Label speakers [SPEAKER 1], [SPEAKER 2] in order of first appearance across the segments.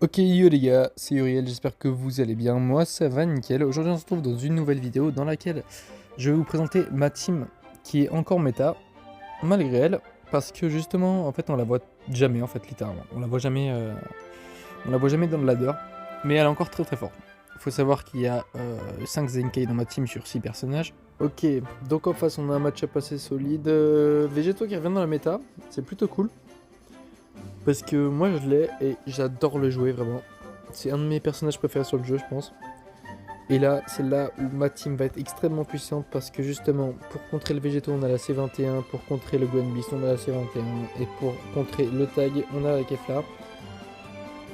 [SPEAKER 1] Ok yo les gars, c'est Uriel, j'espère que vous allez bien, moi ça va nickel. Aujourd'hui on se retrouve dans une nouvelle vidéo dans laquelle je vais vous présenter ma team qui est encore méta, malgré elle, parce que justement en fait on la voit jamais en fait littéralement, on la voit jamais dans le ladder, mais elle est encore très très forte. Il faut savoir qu'il y a 5 Zenkai dans ma team sur 6 personnages. Ok, donc en face on a un match-up assez solide, Végéto qui revient dans la méta, c'est plutôt cool. Parce que moi je l'ai et j'adore le jouer vraiment. C'est un de mes personnages préférés sur le jeu je pense. Et là c'est là où ma team va être extrêmement puissante parce que justement pour contrer le Végéto on a la C21, pour contrer le Gwen Beast on a la C21 et pour contrer le tag on a la Kefla.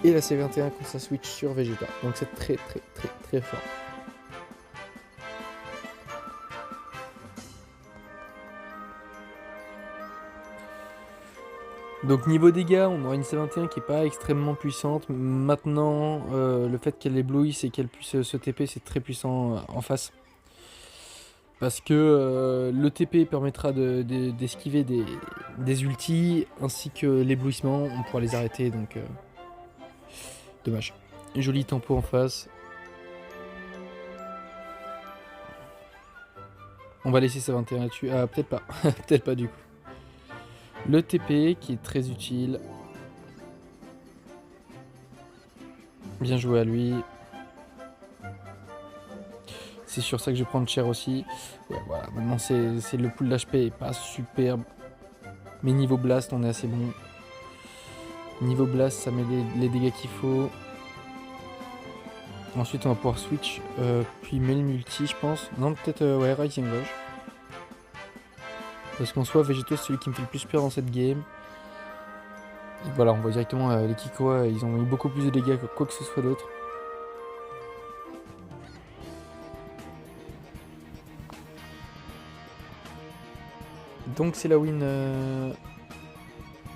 [SPEAKER 1] Et la C21 quand ça switch sur Vegeta. Donc c'est très très très très fort. Donc niveau dégâts, on aura une C21 qui est pas extrêmement puissante. Maintenant, le fait qu'elle éblouisse et qu'elle puisse se TP, c'est très puissant en face. Parce que le TP permettra d'esquiver des ultis, ainsi que l'éblouissement, on pourra les arrêter, donc dommage. Joli tempo en face. On va laisser C21 là-dessus. Ah, peut-être pas, peut-être pas du coup. Le TP qui est très utile. Bien joué à lui. C'est sur ça que je vais prendre cher aussi. Ouais, voilà, maintenant c'est le pool d'HP est pas superbe. Mais niveau blast, on est assez bon. Niveau blast, ça met les dégâts qu'il faut. Ensuite, on va pouvoir switch. Puis met le multi, je pense. Non, peut-être ouais, Rising Rush. Parce qu'en soi, Végéto, c'est celui qui me fait le plus peur dans cette game. Et voilà, on voit directement les Kikoa, ils ont mis beaucoup plus de dégâts que quoi que ce soit d'autre. Donc c'est la win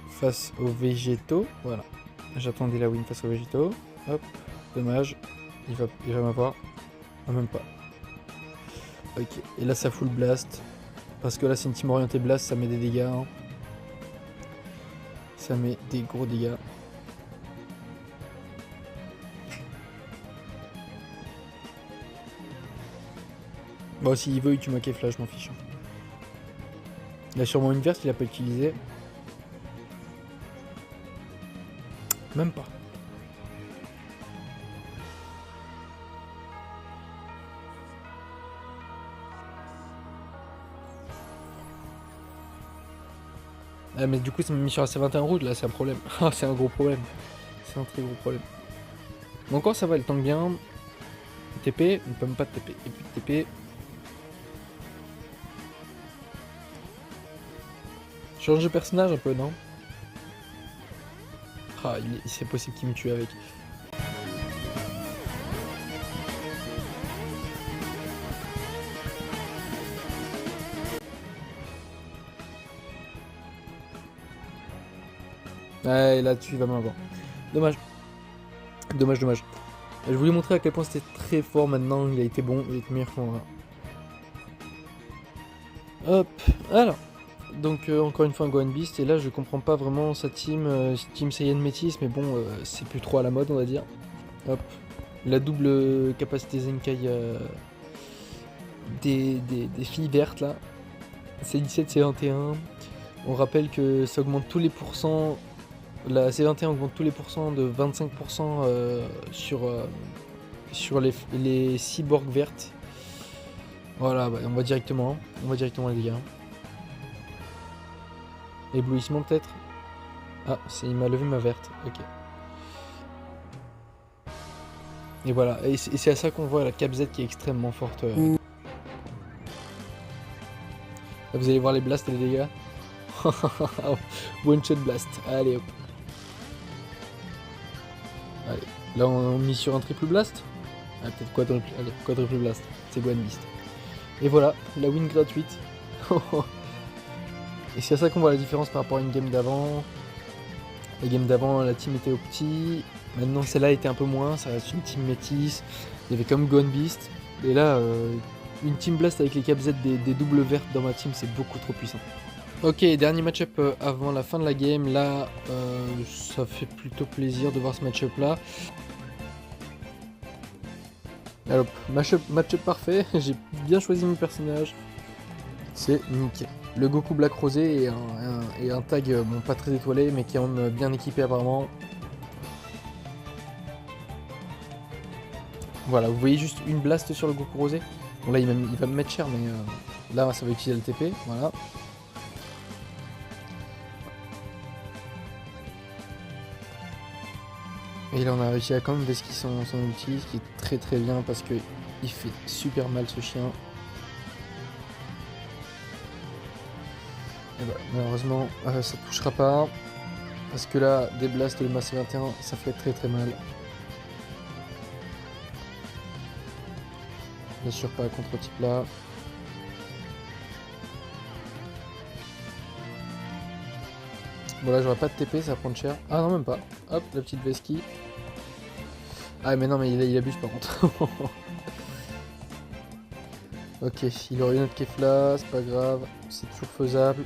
[SPEAKER 1] face aux végétaux. Voilà. J'attendais la win face aux végétaux. Hop. Dommage. Il va m'avoir. Ah, même pas. Ok. Et là ça full blast. Parce que là c'est une team orientée blast, ça met des dégâts. Hein. Ça met des gros dégâts. Bon, s'il veut, il tue ma Kefla, je m'en fiche. Il a sûrement une verse qu'il a pas utilisée. Même pas. Ah, mais du coup, ça m'a mis sur la C21 route, là, c'est un problème. Ah, c'est un gros problème. C'est un très gros problème. Bon, encore, ça va, elle tank bien. TP, on peut même pas de TP. Et puis de TP. Change de personnage un peu, non? Ah, c'est possible qu'il me tue avec. Ouais, là-dessus, il va m'avoir. Dommage. Dommage, dommage. Je voulais montrer à quel point c'était très fort maintenant. Il a été bon, il a été meilleur que moi. Hop, alors. Donc, encore une fois, un Gohan Beast. Et là, je comprends pas vraiment sa team. Team Saiyan Métis, mais bon, c'est plus trop à la mode, on va dire. Hop. La double capacité Zenkai des filles vertes, là. C'est 17, c'est 21. On rappelle que ça augmente tous les pourcents. La C21 augmente tous les pourcents de 25% sur les cyborgs vertes. Voilà, bah, on va directement les dégâts. Éblouissement peut-être. Ah, il m'a levé ma verte, ok. Et voilà, et c'est à ça qu'on voit la Cap Z qui est extrêmement forte. Là, vous allez voir les blasts et les dégâts. One shot blast, allez hop. Allez, là on mise sur un triple blast. Ah, peut-être quadruple blast, c'est Gwen Beast. Et voilà, la win gratuite. Et c'est à ça qu'on voit la différence par rapport à une game d'avant. La game d'avant, la team était au petit. Maintenant, celle-là était un peu moins. Ça reste une team métisse. Il y avait comme Gone Beast. Et là, une team blast avec les cap Z des doubles vertes dans ma team, c'est beaucoup trop puissant. Ok, dernier match-up avant la fin de la game. Là, ça fait plutôt plaisir de voir ce match-up là. Alors, match-up parfait. J'ai bien choisi mon personnage. C'est nickel. Le Goku Black Rosé et un tag, bon, pas très étoilé, mais qui est bien équipé apparemment. Voilà, vous voyez juste une blast sur le Goku Rosé. Bon là, il va me mettre cher, mais là, ça va utiliser le TP. Voilà. Et là, on a réussi à quand même vesquiller son ulti, ce qui est très très bien parce que il fait super mal ce chien. Et bah, malheureusement, ça touchera pas. Parce que là, des blasts de masse 21, ça fait très très mal. Bien sûr pas contre type là. Bon là j'aurais pas de TP, ça va prendre cher. Ah non même pas. Hop, la petite vesquille. Ah mais non mais il abuse par contre. Ok, il aurait une autre Kefla, c'est pas grave, c'est toujours faisable.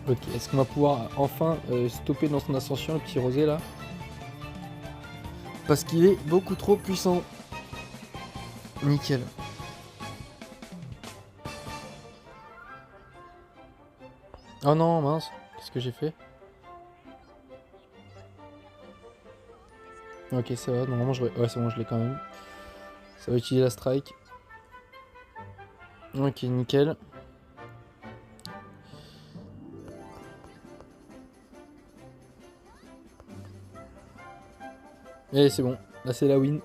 [SPEAKER 1] Ok, est-ce qu'on va pouvoir enfin stopper dans son ascension le petit rosé là? Parce qu'il est beaucoup trop puissant. Nickel. Oh non, mince, qu'est-ce que j'ai fait? Ok, ça va, normalement je... Ouais, c'est bon, je l'ai quand même. Ça va utiliser la strike. Ok, nickel. Et c'est bon, là c'est la win.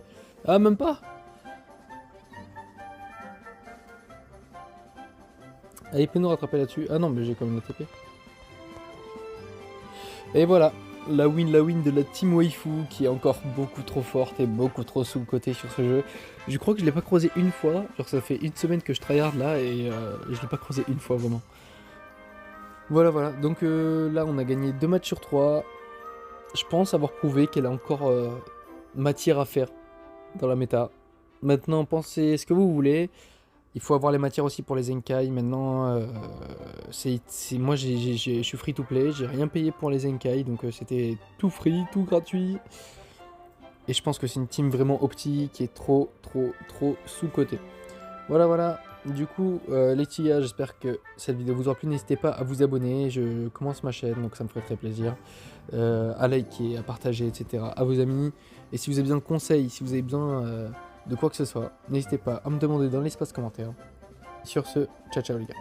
[SPEAKER 1] Ah, même pas! Ah, il peut nous rattraper là-dessus. Ah non, mais j'ai quand même la TP. Et voilà, la win de la team waifu qui est encore beaucoup trop forte et beaucoup trop sous-cotée sur ce jeu. Je crois que je l'ai pas croisé une fois, genre ça fait une semaine que je tryhard là et je l'ai pas croisé une fois vraiment. Voilà, donc là on a gagné 2 matchs sur 3. Je pense avoir prouvé qu'elle a encore matière à faire dans la méta. Maintenant pensez ce que vous voulez. Il faut avoir les matières aussi pour les Zenkai. Maintenant, moi je suis free to play, j'ai rien payé pour les Zenkai, donc c'était tout free, tout gratuit. Et je pense que c'est une team vraiment optique qui est trop sous-cotée. Voilà. Du coup, les TIA, j'espère que cette vidéo vous aura plu. N'hésitez pas à vous abonner. Je commence ma chaîne, donc ça me ferait très plaisir. À liker, à partager, etc. à vos amis. Et si vous avez besoin de conseils, si vous avez besoin de quoi que ce soit, n'hésitez pas à me demander dans l'espace commentaire. Sur ce, ciao les gars.